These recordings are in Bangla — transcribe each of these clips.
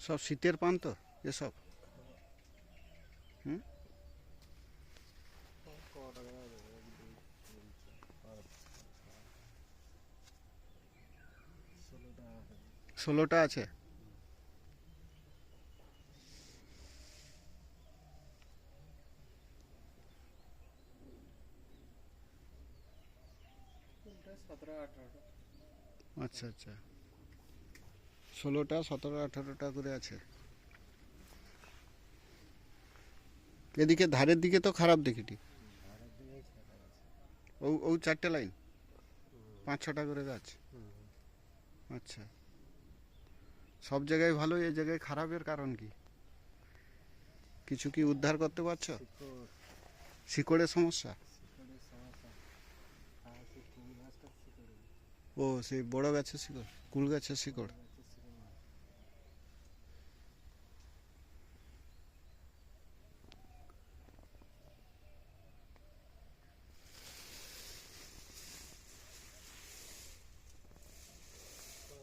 সব শীতের পান তো এসব? হুম। কটা দেওয়া যাবে? 1 2 3 4 5 16টা আছে। 16টা আছে। কোনটা 17 18টা? আচ্ছা আচ্ছা, 16টা 17 18টা করে আছে। এদিকে ধারের দিকে তো খারাপ দেখিটি। ধারের দিকেই ছেঁড়া আছে। ও ও 4টে লাইন, হুম 5 6টা করে গাছ। হুম। আচ্ছা, সব জায়গায় ভালো, এই জায়গায় খারাপের কারণ কি? কিছু কি উদ্ধার করতে পারছো? শিকড়, শিকড়ের সমস্যা? শিকড়ের সমস্যা। আর সেই কুল গাছটা শিকড়ে, ও সেই বড় গাছের শিকড়, কুল গাছের কুল শিকড়। গাছের শিকড় নয়।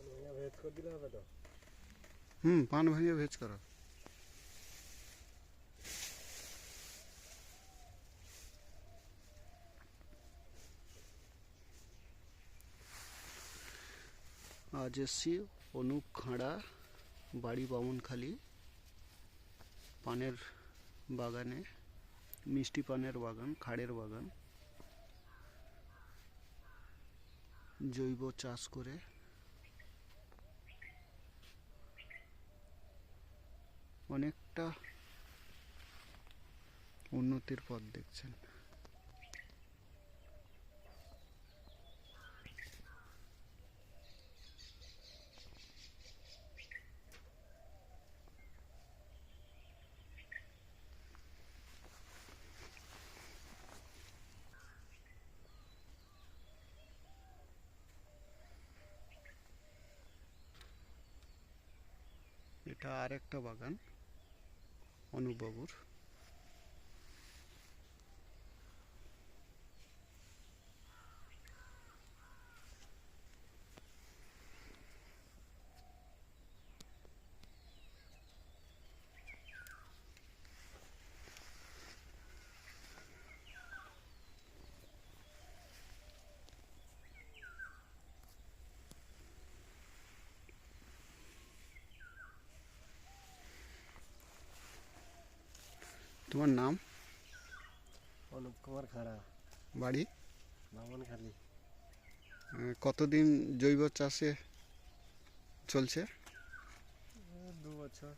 ভেঙে ভেদ করে দিলে হবে তো? হুম, পান ভেঙে ভেজ করো। আজ এসছি অনুপ খাঁড়া বাড়ি বামনখালি পানের বাগানে, মিষ্টি পানের বাগান, খাড়ের বাগান, জৈব চাষ করে অনেকটা উন্নতির পথ দেখছেন। এটা আর একটা বাগান অনুপবাবুর। তোমার নাম? অনুপ কুমার খাড়া, বাড়ি? বামনখালি। কতদিন জৈব চাষে চলছে? 2 বছর।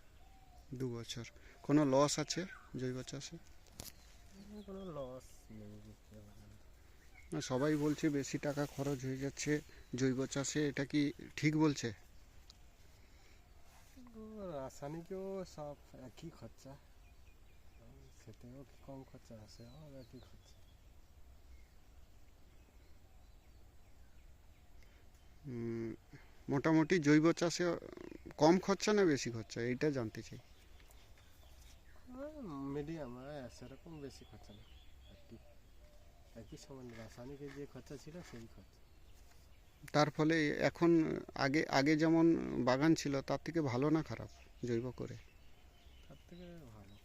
2 বছর। কোনো লস আছে জৈব চাষে? কোনো লস নেই বুঝতে পারলাম। না, সবাই বলছে বেশি টাকা খরচ হয়ে যাচ্ছে জৈব চাষে, এটা কি ঠিক বলছে? রাসায়নিকেও সব একই খরচা, সেটাও কি কম খরচা আসে, আর একই খরচা। উম, মোটামুটি জৈব চাষে কম খরচা না বেশি খরচা, এইটা জানতে চাই। মিডিয়াম, সেরকম বেশি খরচা না, একই একই সমান। রাসায়নিকের যে খরচা ছিল সেই খরচা। তার ফলে এখন আগে আগে যেমন বাগান ছিল তার থেকে ভালো না খারাপ জৈব করে? তার থেকে ভালো।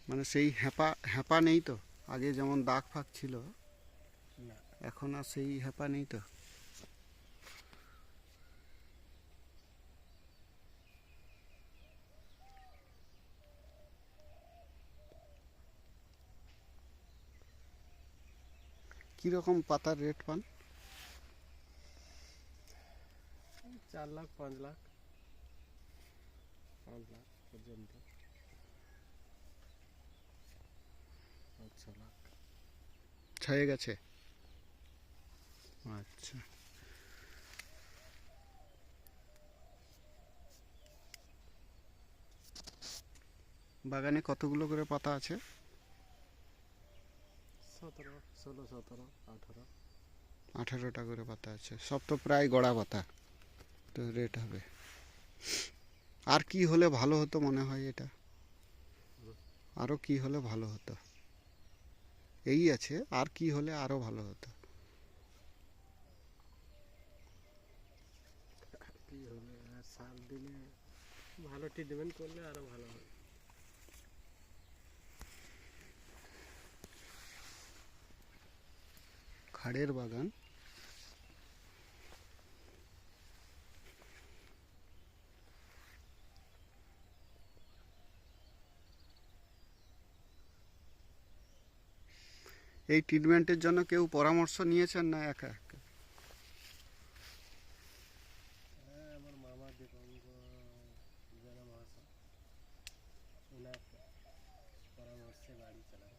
মানে সেই হ্যাপা হ্যাপা নেই তো? আগে যেমন দাগ ফাগ ছিল, না, এখন আর সেই হ্যাপা নেই তো? কীরকম পাতার রেট পান? 4 লাখ 5 লাখ, 5 লাখ পর্যন্ত, 5 6 লাখ। ছায়ে গেছে? আচ্ছা, বাগানে কতগুলো করে পাতা আছে? 17 16 17 18। 18টা করে পাতা আছে, সব তো প্রায় গড়া পাতা, তো রেট হবে। আর কি হলে ভালো হতো মনে হয় এটা? আরও কি হলে ভালো হতো? এই আছে, আর কি হলে আরও ভালো হতো? কি হলে আর সার দিলে ভালো ট্রিটমেন্ট করলে আরো ভালো হবে। খাড়ের বাগান। এই ট্রিটমেন্টের জন্য কেউ পরামর্শ নিয়েছেন না একা একা? হ্যাঁ, আমার মামা দীপঙ্ক জানা মহাশয় ওনার পরামর্শে বাড়ি চালায়।